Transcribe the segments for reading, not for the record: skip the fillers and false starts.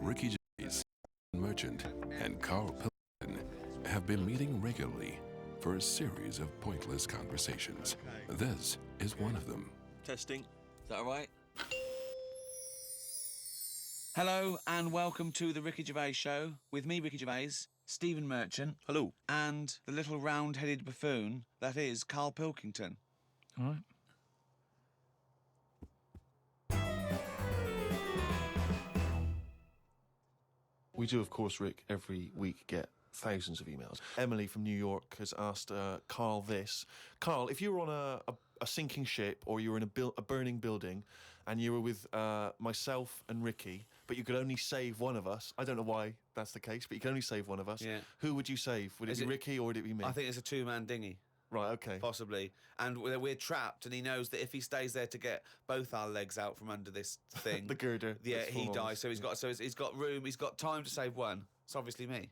Ricky Gervais, Merchant, and Carl Pilkington have been meeting regularly for a series of pointless conversations. This is one of them. Testing. Is that all right? Hello and welcome to the Ricky Gervais Show with me, Ricky Gervais, Stephen Merchant. Hello. And the little round-headed buffoon that is Carl Pilkington. All right. We do, of course, Rick, every week get thousands of emails. Emily from New York has asked Carl this. Carl, if you were on a sinking ship or you were in a burning building and you were with myself and Ricky, but you could only save one of us, I don't know why that's the case, but you can only save one of us, who would you save? Would it be Ricky or would it be me? I think it's a two-man dinghy. Right, okay. Possibly. And we're trapped, and he knows that if he stays there to get both our legs out from under this thing... the girder. Yeah, he dies. So he's got room, he's got time to save one. It's obviously me.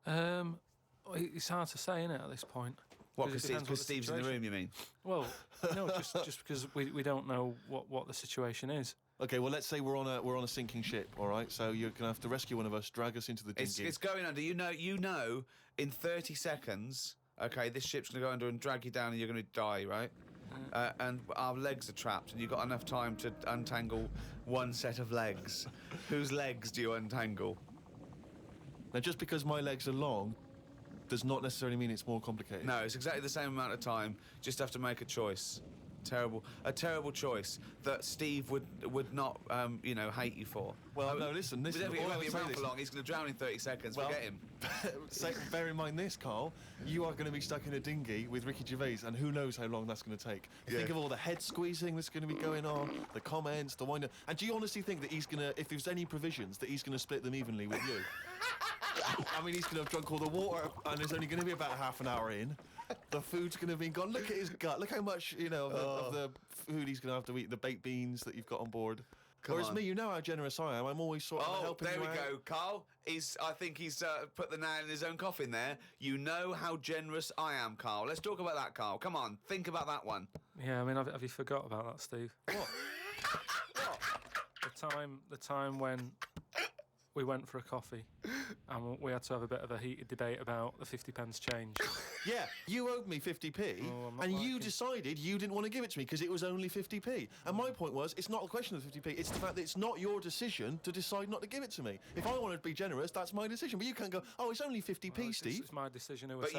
It's hard to say, isn't it, at this point? What, because Steve's in the room, you mean? Well, no, just because we don't know what the situation is. Okay, well, let's say we're on a sinking ship, all right? So you're going to have to rescue one of us, drag us into the dinghy. It's going under. You know, in 30 seconds... Okay, this ship's going to go under and drag you down and you're going to die, right? And our legs are trapped and you've got enough time to untangle one set of legs. Whose legs do you untangle? Now, just because my legs are long does not necessarily mean it's more complicated. No, it's exactly the same amount of time. Just have to make a choice. A terrible choice that Steve would not, hate you for. Well, no, listen. He won't be around for long. He's going to drown in 30 seconds. Forget him. Bear in mind this, Carl. You are going to be stuck in a dinghy with Ricky Gervais, and who knows how long that's going to take. Think of all the head squeezing that's going to be going on, the comments, the wind. And do you honestly think that he's going to, if there's any provisions, that he's going to split them evenly with you? I mean, he's going to have drunk all the water, and there's only going to be about half an hour in. The food's going to be gone. Look at his gut. Look how much, of the food he's going to have to eat, the baked beans that you've got on board. Whereas me, you know how generous I am. I'm always sort of helping you out. Oh, there we go, Carl. I think he's put the nail in his own coffin there. You know how generous I am, Carl. Let's talk about that, Carl. Come on, think about that one. Yeah, I mean, have you forgot about that, Steve? What? The time when we went for a coffee and we had to have a bit of a heated debate about the 50p change. Yeah, you owed me 50p, and you decided you didn't want to give it to me because it was only 50p. And my point was, it's not a question of 50p, it's the fact that it's not your decision to decide not to give it to me. If I wanted to be generous, that's my decision. But you can't go, oh, it's only 50p, Steve. It's my decision who But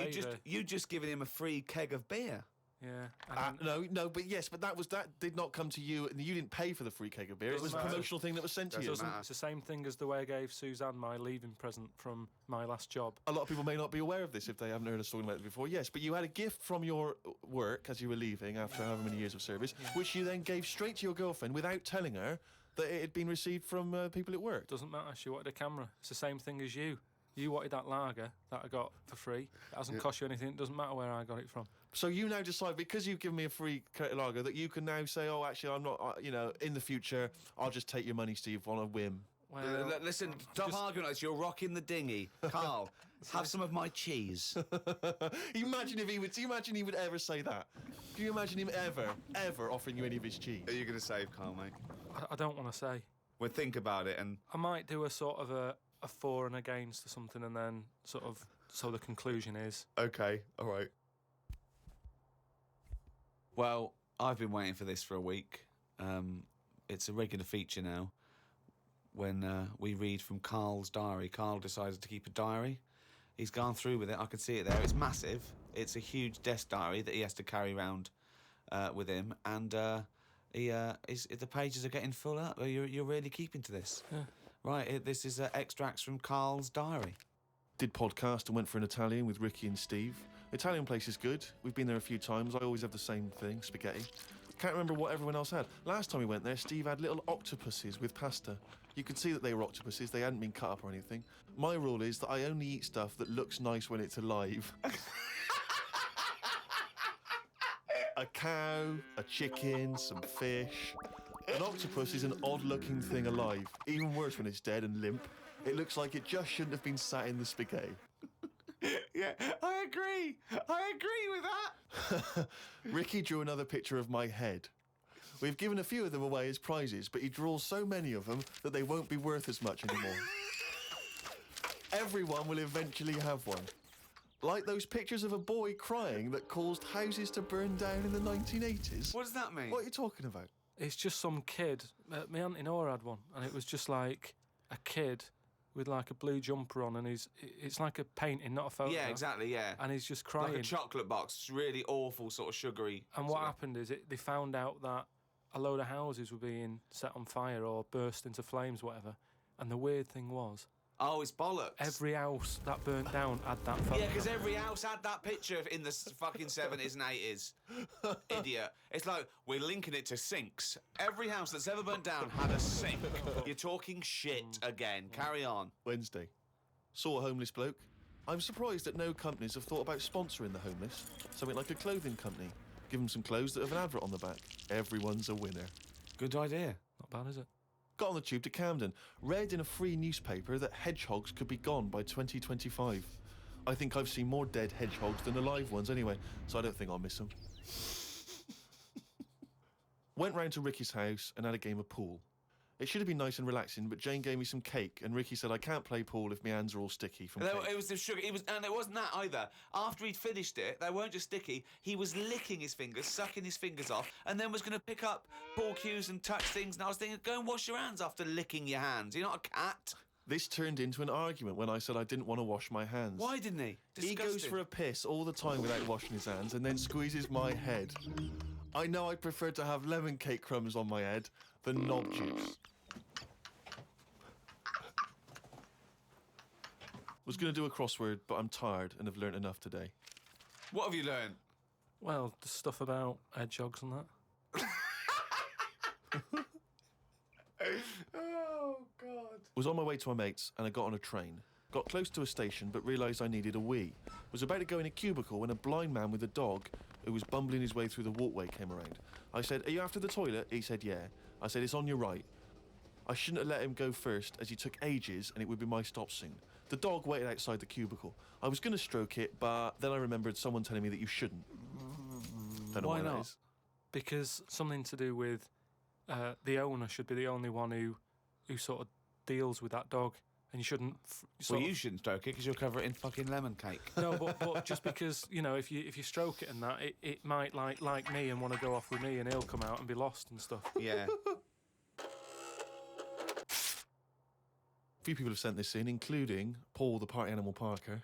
you just given him a free keg of beer. Yeah. No, but that did not come to you, and you didn't pay for the free keg of beer. It was a promotional thing that was sent to you. It's the same thing as the way I gave Suzanne my leaving present from my last job. A lot of people may not be aware of this if they haven't heard us talking about it before. Yes, but you had a gift from your work as you were leaving after however many years of service, which you then gave straight to your girlfriend without telling her that it had been received from people at work. Doesn't matter. She wanted a camera. It's the same thing as you. You wanted that lager that I got for free. It hasn't cost you anything. It doesn't matter where I got it from. So you now decide, because you've given me a free lager, that you can now say, oh, actually, I'm not, in the future, I'll just take your money, Steve, on a whim. Well, listen, stop arguing like this. You're rocking the dinghy. Carl, have some of my cheese. Imagine he would ever say that. Can you imagine him ever offering you any of his cheese? Are you going to save, Carl, mate? I don't want to say. Well, think about it, and I might do a sort of a for and against or something, and then sort of so the conclusion is okay, all right. Well, I've been waiting for this for a week. It's a regular feature now. When we read from Carl's diary, Carl decided to keep a diary. He's gone through with it. I can see it there. It's massive. It's a huge desk diary that he has to carry around with him, and the pages are getting full up. You're really keeping to this. Yeah. Right, this is extracts from Carl's diary. Did podcast and went for an Italian with Ricky and Steve. Italian place is good. We've been there a few times. I always have the same thing, spaghetti. Can't remember what everyone else had. Last time we went there, Steve had little octopuses with pasta. You could see that they were octopuses. They hadn't been cut up or anything. My rule is that I only eat stuff that looks nice when it's alive. A cow, a chicken, some fish. An octopus is an odd-looking thing alive. Even worse when it's dead and limp. It looks like it just shouldn't have been sat in the spaghetti. Yeah, I agree. I agree with that. Ricky drew another picture of my head. We've given a few of them away as prizes, but he draws so many of them that they won't be worth as much anymore. Everyone will eventually have one. Like those pictures of a boy crying that caused houses to burn down in the 1980s. What does that mean? What are you talking about? It's just some kid. My auntie Nora had one, and it was just like a kid with like a blue jumper on, and it's like a painting, not a photo. Yeah, exactly, yeah. And he's just crying. Like a chocolate box, really awful, sort of sugary. And what happened is they found out that a load of houses were being set on fire or burst into flames, whatever. And the weird thing was, Oh, it's bollocks. every house that burnt down had that photo. Yeah, because every house had that picture in the fucking 70s and 80s. Idiot. It's like, we're linking it to sinks. Every house that's ever burnt down had a sink. You're talking shit again. Carry on. Wednesday. Saw a homeless bloke. I'm surprised that no companies have thought about sponsoring the homeless. Something like a clothing company. Give them some clothes that have an advert on the back. Everyone's a winner. Good idea. Not bad, is it? Got on the tube to Camden. Read in a free newspaper that hedgehogs could be gone by 2025. I think I've seen more dead hedgehogs than alive ones anyway, so I don't think I'll miss them. Went round to Ricky's house and had a game of pool. It should have been nice and relaxing, but Jane gave me some cake, and Ricky said I can't play pool if my hands are all sticky from cake. It was the sugar. And it wasn't that either. After he'd finished it, they weren't just sticky. He was licking his fingers, sucking his fingers off, and then was going to pick up pool cues and touch things. And I was thinking, go and wash your hands after licking your hands. You're not a cat. This turned into an argument when I said I didn't want to wash my hands. Why didn't he? He goes for a piss all the time without washing his hands and then squeezes my head. I know I prefer to have lemon cake crumbs on my head than knob juice. Was going to do a crossword, but I'm tired and have learnt enough today. What have you learned? Well, the stuff about hedgehogs and that. Oh, God. Was on my way to my mates and I got on a train. Got close to a station but realised I needed a wee. Was about to go in a cubicle when a blind man with a dog who was bumbling his way through the walkway came around. I said, "Are you after the toilet?" He said, "Yeah." I said, "It's on your right." I shouldn't have let him go first as he took ages and it would be my stop soon. The dog waited outside the cubicle. I was going to stroke it, but then I remembered someone telling me that you shouldn't. Don't know Why why that not? is. Because something to do with the owner should be the only one who sort of deals with that dog, and you shouldn't. Well, you shouldn't stroke it because you'll cover it in fucking lemon cake. No, but just because if you stroke it and that, it might like me and want to go off with me, and he'll come out and be lost and stuff. Yeah. A few people have sent this in, including Paul, the party animal Parker.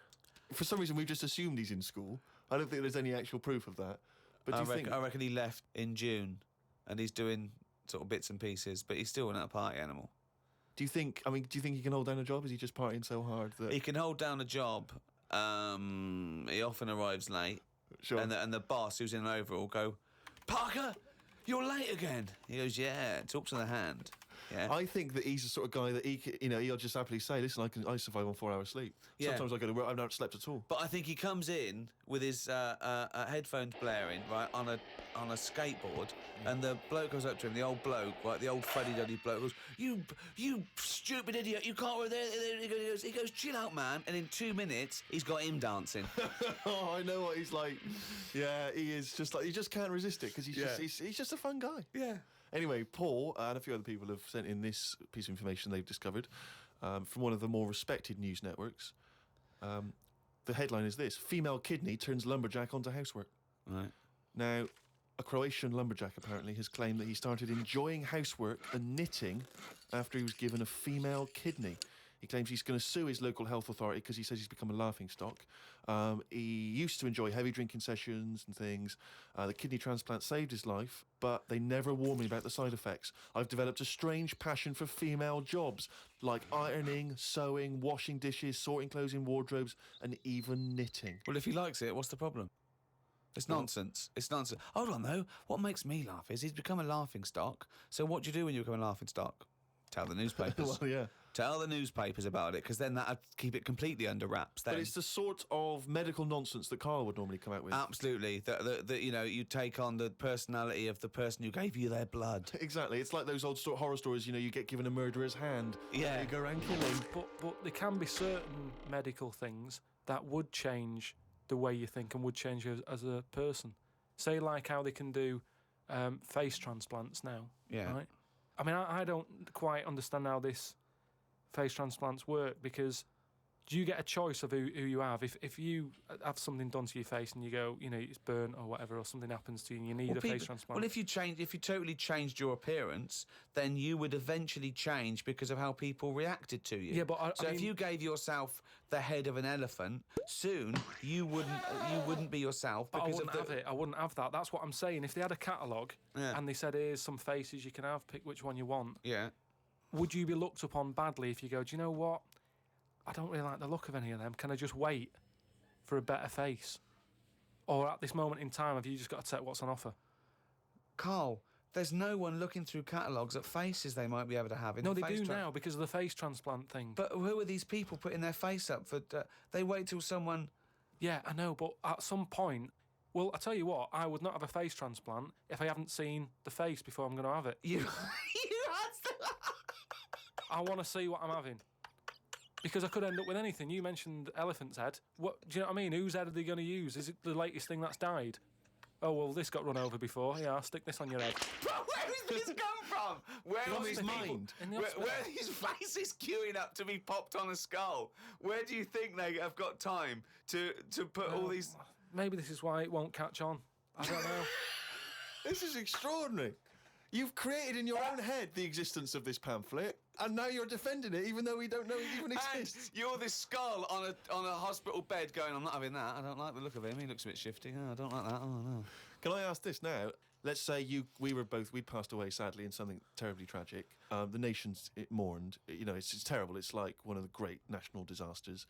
For some reason, we've just assumed he's in school. I don't think there's any actual proof of that. But I reckon he left in June, and he's doing sort of bits and pieces, but he's still a party animal. do you think he can hold down a job? Is he just partying so hard that He can hold down a job. He often arrives late. Sure. And the boss, who's in an overall, will go, "Parker, you're late again." He goes, "Yeah." Talks to the hand. Yeah. I think that he's the sort of guy that he'll just happily say, "Listen, I survive on 4 hours sleep. Yeah. Sometimes I go to work, I've not slept at all." But I think he comes in with his headphones blaring, right, on a skateboard, and the bloke goes up to him, the old bloke, right, the old fuddy-duddy bloke, goes, You stupid idiot, you can't work there. He goes, "Chill out, man," and in 2 minutes, he's got him dancing. Oh, I know what he's like. Yeah, he is just like, he just can't resist it because he's just a fun guy. Yeah. Anyway, Paul and a few other people have sent in this piece of information they've discovered from one of the more respected news networks. The headline is this: female kidney turns lumberjack onto housework. Right. Now, a Croatian lumberjack apparently has claimed that he started enjoying housework and knitting after he was given a female kidney. He claims he's going to sue his local health authority because he says he's become a laughingstock. He used to enjoy heavy drinking sessions and things. The kidney transplant saved his life, but they never warned me about the side effects. I've developed a strange passion for female jobs, like ironing, sewing, washing dishes, sorting clothes in wardrobes, and even knitting. Well, if he likes it, what's the problem? It's nonsense. It's nonsense. Hold on, though. What makes me laugh is he's become a laughingstock. So what do you do when you become a laughingstock? Tell the newspapers. Well, yeah. Tell the newspapers about it, because then that'd keep it completely under wraps. Then. But it's the sort of medical nonsense that Carl would normally come out with. Absolutely. That you know, you take on the personality of the person who gave you their blood. Exactly. It's like those old horror stories, you know, you get given a murderer's hand. Yeah. You go around killing. But there can be certain medical things that would change the way you think and would change you as a person. Say like how they can do face transplants now. Yeah. Right? I mean, I don't quite understand how this face transplants work, because do you get a choice of who you have? If you have something done to your face and you go, you know, it's burnt or whatever, or something happens to you and you need a face transplant. Well, if you totally changed your appearance, then you would eventually change because of how people reacted to you. Yeah, but if you gave yourself the head of an elephant, soon you wouldn't be yourself But because I wouldn't have it. I wouldn't have that. That's what I'm saying. If they had a catalogue and they said, here's some faces you can have, pick which one you want. Yeah. Would you be looked upon badly if you go, do you know what? I don't really like the look of any of them. Can I just wait for a better face? Or at this moment in time, have you just got to take what's on offer? Carl, there's no one looking through catalogues at faces they might be able to have in No, the they face do now because of the face transplant thing. But who are these people putting their face up for? They wait till someone... Yeah, I know, but at some point... Well, I tell you what, I would not have a face transplant if I haven't seen the face before I'm going to have it. You had to... I want to see what I'm having. Because I could end up with anything. You mentioned elephant's head. What do you know what I mean? Whose head are they going to use? Is it the latest thing that's died? Oh, well, this got run over before. Yeah, I'll stick this on your head. Where has this come from? Where From are his these mind. people- Where are these faces queuing up to be popped on a skull? Where do you think they have got time to put all these... Maybe this is why it won't catch on. I don't know. This is extraordinary. You've created in your own head the existence of this pamphlet, and now you're defending it, even though we don't know it even And exists. you're this skull on a hospital bed going, I'm not having that. I don't like the look of him. He looks a bit shifty. Oh, I don't like that. Oh, no. Can I ask this now? Let's say we passed away sadly in something terribly tragic. The nation's mourned. You know, it's terrible. It's like one of the great national disasters.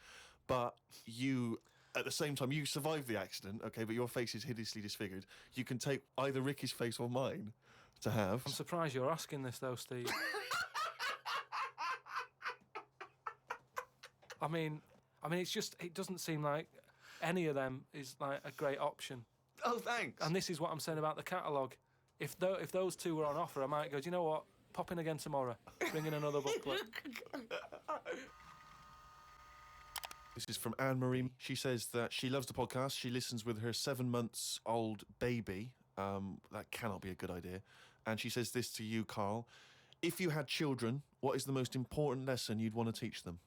But you, at the same time, you survived the accident, okay, but your face is hideously disfigured. You can take either Ricky's face or mine to have. I'm surprised you're asking this, though, Steve. I mean, it's just, it doesn't seem like any of them is like a great option. Oh, thanks. And this is what I'm saying about the catalogue. If those two were on offer, I might go, do you know what? Pop in again tomorrow. Bring in another booklet. This is from Anne-Marie. She says that she loves the podcast. She listens with her 7-month-old baby. That cannot be a good idea. And she says this to you, Carl. If you had children, what is the most important lesson you'd want to teach them?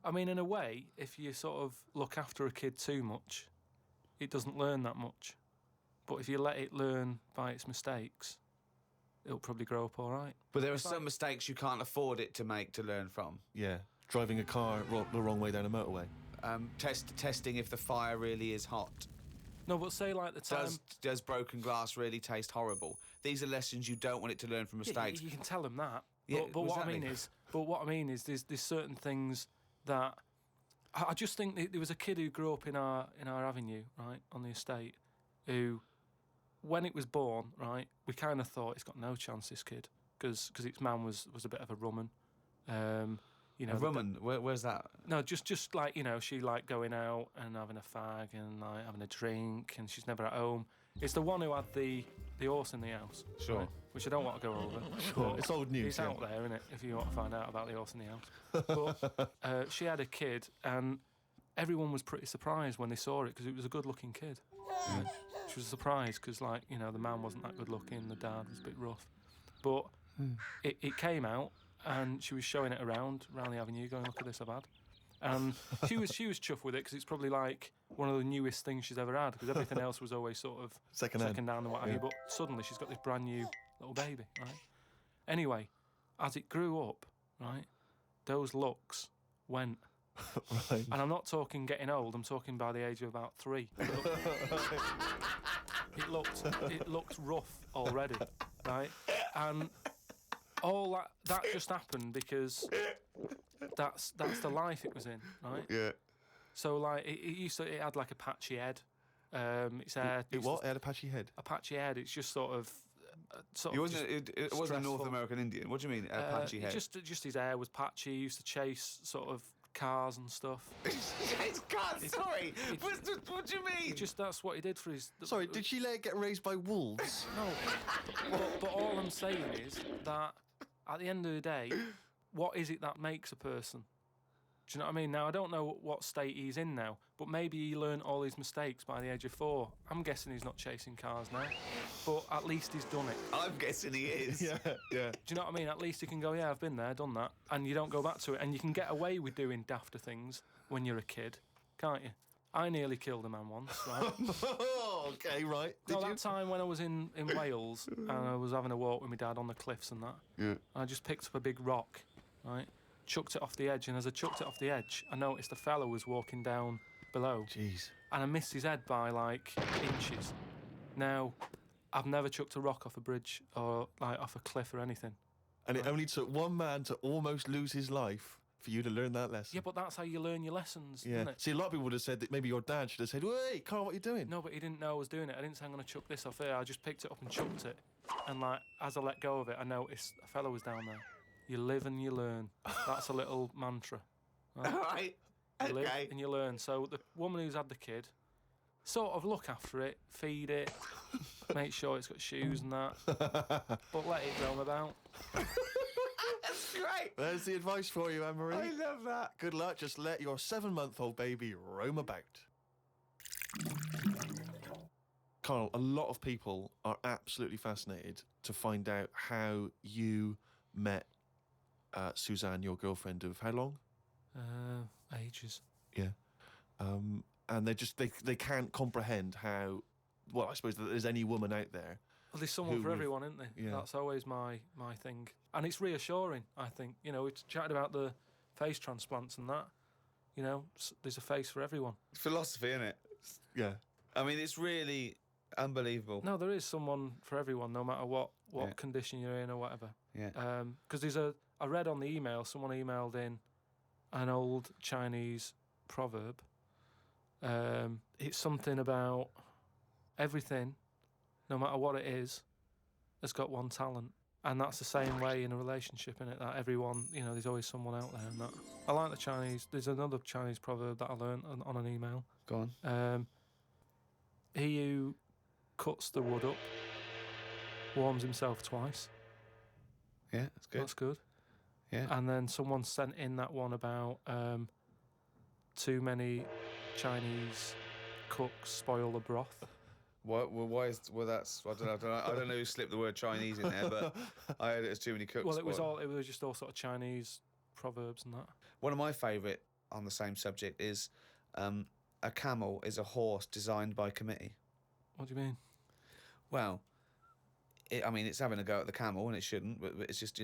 I mean, in a way, if you sort of look after a kid too much, it doesn't learn that much. But if you let it learn by its mistakes, it'll probably grow up all right. But there are some mistakes you can't afford it to make to learn from. Yeah, driving a car the wrong way down a motorway. Testing if the fire really is hot. No, but say like the time... Does broken glass really taste horrible? These are lessons you don't want it to learn from Yeah, mistakes. you can tell them that. Yeah, but what exactly. I mean is there's certain things that... I just think there was a kid who grew up in our avenue, right, on the estate, who, when it was born, right, we kind of thought it's got no chance, this kid, because its man was a bit of a rumman. You know, A rumman? Where's that? No, just like, you know, she like going out and having a fag and like having a drink, and she's never at home. It's the one who had the horse in the house. Sure. Right, which I don't want to go over. Sure, it's old news. It's yeah. out there, isn't it, if you want to find out about the horse in the house. But she had a kid, and everyone was pretty surprised when they saw it, because it was a good-looking kid. Yeah. She was surprised because, like, you know, the man wasn't that good-looking, the dad was a bit rough. But it came out, and she was showing it around the avenue, going, look at this I've had. And she was chuffed with it, because it's probably like one of the newest things she's ever had, because everything else was always sort of Second hand. and what have you. But suddenly she's got this brand new little baby, right? Anyway, as it grew up, right, those looks went. Right. And I'm not talking getting old, I'm talking by the age of about 3. It looked rough already, right? And all that just happened because that's the life it was in, right? Yeah. So like it had like a patchy head. Its hair. It what? It had a patchy head. A patchy head. It's just sort of sort He of wasn't. just It wasn't a North stressful. American Indian. What do you mean? Patchy He head. just his hair was patchy. He used to chase sort of cars and stuff. It's God, sorry. What do you mean? That's what he did for his. Sorry, did she let it get raised by wolves? No, but all I'm saying is that at the end of the day, what is it that makes a person? Do you know what I mean? Now, I don't know what state he's in now, but maybe he learned all his mistakes by the age of 4. I'm guessing he's not chasing cars now, but at least he's done it. I'm guessing he is. Yeah. Do you know what I mean? At least you can go, yeah, I've been there, done that, and you don't go back to it, and you can get away with doing dafter things when you're a kid, can't you? I nearly killed a man once, right? Okay, right. Did No, you? that time when I was in Wales and I was having a walk with my dad on the cliffs and that, Yeah. I just picked up a big rock, right? Chucked it off the edge, and as I chucked it off the edge, I noticed a fella was walking down below, Jeez. and I missed his head by like inches. Now, I've never chucked a rock off a bridge or like off a cliff or anything. And it only took one man to almost lose his life for you to learn that lesson. Yeah, but that's how you learn your lessons, Yeah. isn't it? See, a lot of people would have said that maybe your dad should have said, "Wait, Carl, what are you doing?" No, but he didn't know I was doing it. I didn't say I'm going to chuck this off here. I just picked it up and chucked it. And like, as I let go of it, I noticed a fella was down there. You live and you learn. That's a little mantra. Right? All right. You live Okay. and you learn. So the woman who's had the kid, sort of look after it, feed it, make sure it's got shoes and that, but let it roam about. That's great. There's the advice for you, Anne-Marie. I love that. Good luck. Just let your 7-month-old baby roam about. Carl, a lot of people are absolutely fascinated to find out how you met Suzanne, your girlfriend of how long? Ages. Yeah. And they can't comprehend how, well, I suppose that there's any woman out there. Well, there's someone Who for would- everyone, isn't there? yeah. That's always my thing. And it's reassuring, I think. You know, we chatted about the face transplants and that. You know, there's a face for everyone. Philosophy, isn't it? Yeah. I mean, it's really unbelievable. No, there is someone for everyone, no matter what Yeah. condition you're in or whatever. Yeah. Because I read on the email, someone emailed in an old Chinese proverb. It's something about everything, no matter what it is, has got one talent. And that's the same way in a relationship, innit? That everyone, you know, there's always someone out there. And that I like the Chinese. There's another Chinese proverb that I learned on an email. Go on. He who cuts the wood up warms himself twice. Yeah, that's good. That's good. Yeah. And then someone sent in that one about too many Chinese cooks spoil the broth. Why is that's I don't know who slipped the word Chinese in there, but I heard it as too many cooks. Well, it was spoiled. just all sort of Chinese proverbs and that. One of my favourite on the same subject is a camel is a horse designed by committee. What do you mean? Well, it's having a go at the camel, and it shouldn't. But it's just,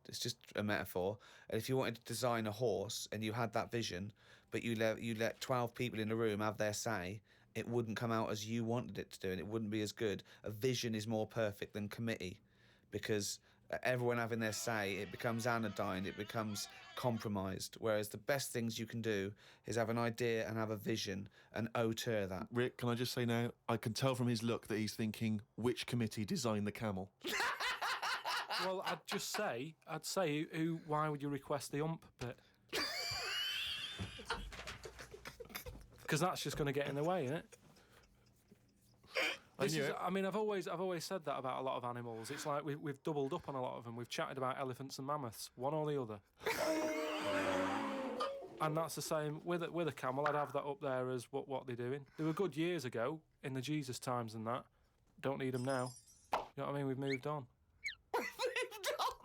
it's just a metaphor. And if you wanted to design a horse and you had that vision, but you let 12 people in the room have their say, it wouldn't come out as you wanted it to do, and it wouldn't be as good. A vision is more perfect than committee, because everyone having their say, it becomes anodyne, it becomes compromised. Whereas the best things you can do is have an idea and have a vision and auteur that. Rick, can I just say now, I can tell from his look that he's thinking, which committee designed the camel? Well, I'd say, why would you request the ump bit? Because that's just going to get in the way, isn't it? I've always said that about a lot of animals. It's like we've doubled up on a lot of them. We've chatted about elephants and mammoths, one or the other. And that's the same with a camel. I'd have that up there as what they're doing. They were good years ago in the Jesus times and that. Don't need them now. You know what I mean? We've moved on.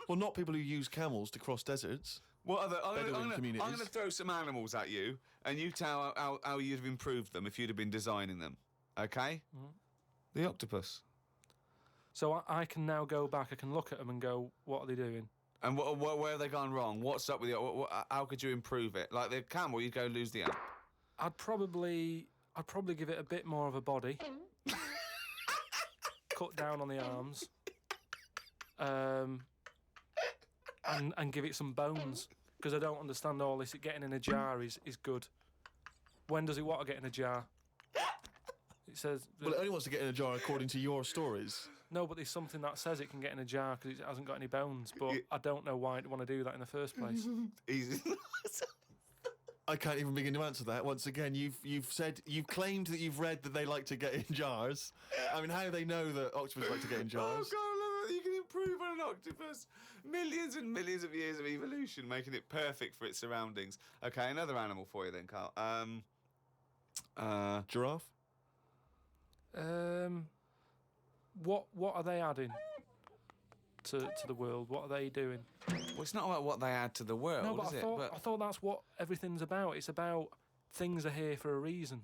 Well, not people who use camels to cross deserts. What other? Bedouin communities. I'm going to throw some animals at you, and you tell how you'd have improved them if you'd have been designing them. Okay? The octopus. So I can now go back. I can look at them and go, what are they doing? And where have they gone wrong? What's up with it? How could you improve it? Like the camel, you'd go lose the amp. I'd probably give it a bit more of a body. Cut down on the arms. And give it some bones, because I don't understand all this. It getting in a jar is good. When does it want to get in a jar? It says... Well, it only wants to get in a jar according to your stories. No, but there's something that says it can get in a jar because it hasn't got any bones, but I don't know why it'd want to do that in the first place. Easy. I can't even begin to answer that. Once again, you've claimed that you've read that they like to get in jars. I mean, how do they know that octopus like to get in jars? Oh, God, I love it. You can improve on an octopus. Millions and millions of years of evolution, making it perfect for its surroundings. Okay, another animal for you then, Carl. Giraffe? What are they adding to the world? What are they doing? Well, it's not about what they add to the world, No, but is I thought that's what everything's about. It's about things are here for a reason.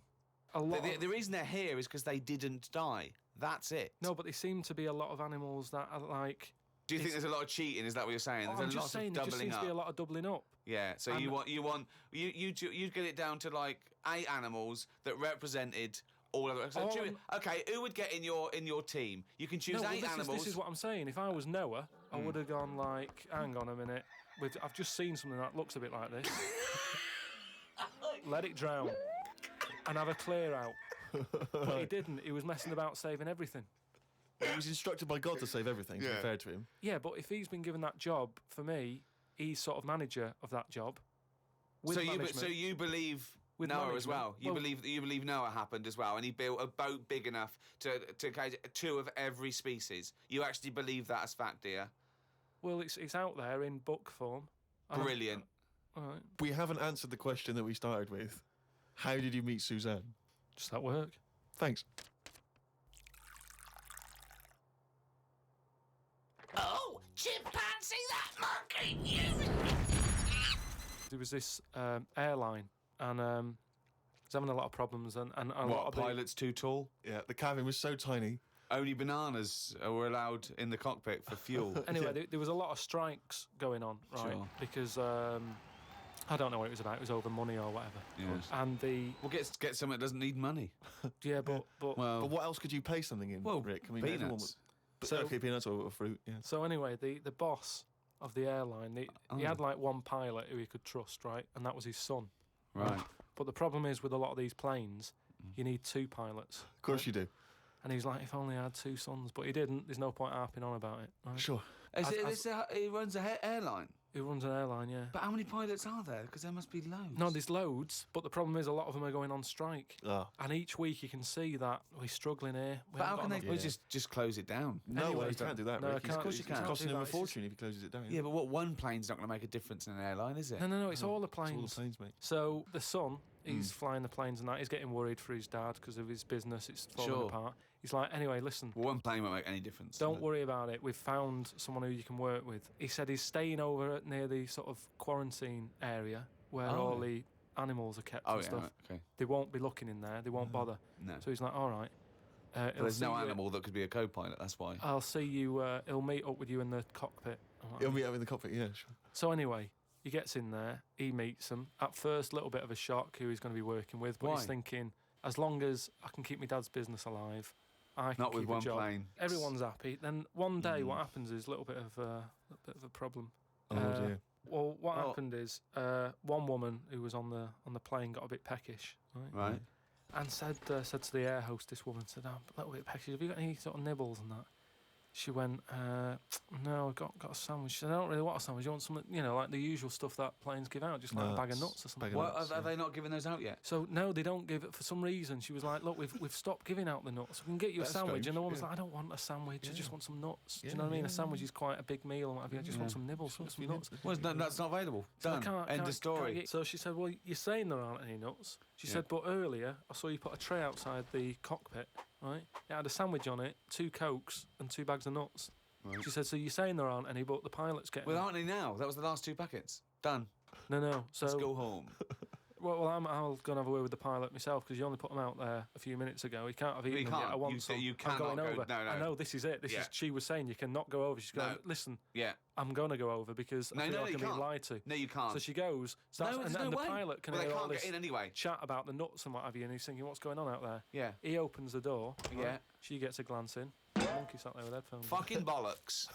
The reason they're here is because they didn't die. That's it. No, but there seem to be a lot of animals that are like... Do you think there's a lot of cheating? Is that what you're saying? There's I'm a just lot saying of there just doubling seems up. to be a lot of doubling up. Yeah, so And- you get it down to like 8 animals that represented all of them. So Oh, okay, who would get in your team? You can choose No, well, 8 animals. this is what I'm saying. If I was Noah, I would have gone like, hang on a minute. I've just seen something that looks a bit like this. Let it drown and have a clear out. But he didn't. He was messing about saving everything. He was instructed by God to save everything, to be fair to him. Yeah, but if he's been given that job, for me, he's sort of manager of that job. With management. So you believe With Noah as management. well. You Well- believe Noah happened as well, and he built a boat big enough to catch 2 of every species. You actually believe that as fact, do you? Well, it's out there in book form. And Brilliant. All right, We haven't answered the question that we started with. How did you meet Suzanne? just at work. Thanks. Oh, chimpanzee, that monkey, you! There was this airline, and was having a lot of problems, and a lot What, of the pilot's too tall? Yeah, the cabin was so tiny. Only bananas were allowed in the cockpit for fuel. Anyway, there was a lot of strikes going on, right? Sure. Because I don't know what it was about. It was over money or whatever. Yes. And Well, get something that doesn't need money. yeah, but Well, But what else could you pay something in, well, Rick? I mean, peanuts. everyone was... So- okay, peanuts or fruit, yeah. so anyway, the boss of the airline, he had like one pilot who he could trust, right? And that was his son. Right. But the problem is with a lot of these planes, you need 2 pilots. Of course you do. And he's like, if only I had 2 sons, but he didn't. There's no point harping on about it. Right? Sure. He runs an airline. He runs an airline, yeah. But how many pilots are there? Because there must be loads. No, there's loads, but the problem is a lot of them are going on strike. Ah. And each week you can see that we're struggling here. We But how haven't can got they enough- just close it down? No Anyway, way, you can't do that, no, Rick. I can't. Of course you It's can. costing do him a that. It's just- fortune if he closes it down. Yeah, but what, one plane's not going to make a difference in an airline, is it? No, it's all the It's all planes. the planes, mate. So the son, he's flying the planes and that. He's getting worried for his dad because of his business. It's falling Sure. apart. He's like, anyway, listen, Well, one plane won't make any difference. don't worry about it. We've found someone who you can work with. He said he's staying over near the sort of quarantine area where Oh. all the animals are kept Oh, and yeah, stuff. right, okay. They won't be looking in there. They won't bother. No. So he's like, all right. But he'll there's no see you- animal that could be a co-pilot, that's why. I'll see you. He'll meet up with you in the cockpit. I'm like, He'll meet up in the cockpit, yeah, sure. So anyway, he gets in there, he meets them. At first, a little bit of a shock who he's going to be working with, but Why? he's thinking, as long as I can keep my dad's business alive, I can Not with keep one a job. plane. Everyone's happy. Then one day, what happens is a little bit of a problem. Oh, dear. Well, what Oh. happened is one woman who was on the plane got a bit peckish, right? Right. And said to the air hostess woman, said, "I'm a little bit peckish. Have you got any sort of nibbles and that?" She went, "No, I got a sandwich." She said, "I don't really want a sandwich. You want something, like the usual stuff that planes give out, just like a bag of nuts or something." bag of What, nuts, are they not giving those out yet? So no, they don't give it for some reason. She was like, "Look, we've stopped giving out the nuts. We can get you That's a sandwich." strange, And the woman's yeah. like, "I don't want a sandwich. I Yeah. just want some nuts." Do Yeah, you know what I mean? yeah, A sandwich is quite a big meal and whatever. I just want some nibbles, want some nuts. Well, that's not available. So I Done. can't- End can't- of story. can't get- So she said, "Well, you're saying there aren't any nuts." She Yeah. said, "But earlier I saw you put a tray outside the cockpit, right? It had a sandwich on it, 2 Cokes and 2 bags of nuts." Right. She said, "So you're saying there aren't any, but the pilot's getting Well, them." aren't they now? That was the last 2 packets. Done. No. So Let's go home. well, I'll go and have a word with the pilot myself because you only put them out there a few minutes ago. He can't have eaten You them yet. can't. I want You say some. you I'm cannot going go- over. no, no. I know this is it. This Yeah. is. She was saying you cannot go over. She's going. No. Listen, Yeah. I'm going to go over because No, I feel no, like you I'm being can't. lied to. No, you can't. So she goes, starts, No, and, there's and no the way. pilot can Well, they hear all can't this get in anyway. chat about the nuts and what have you, and he's thinking, what's going on out there? Yeah. He opens the door. right? Yeah. She gets a glance in. The monkey sat there with headphones. Fucking bollocks.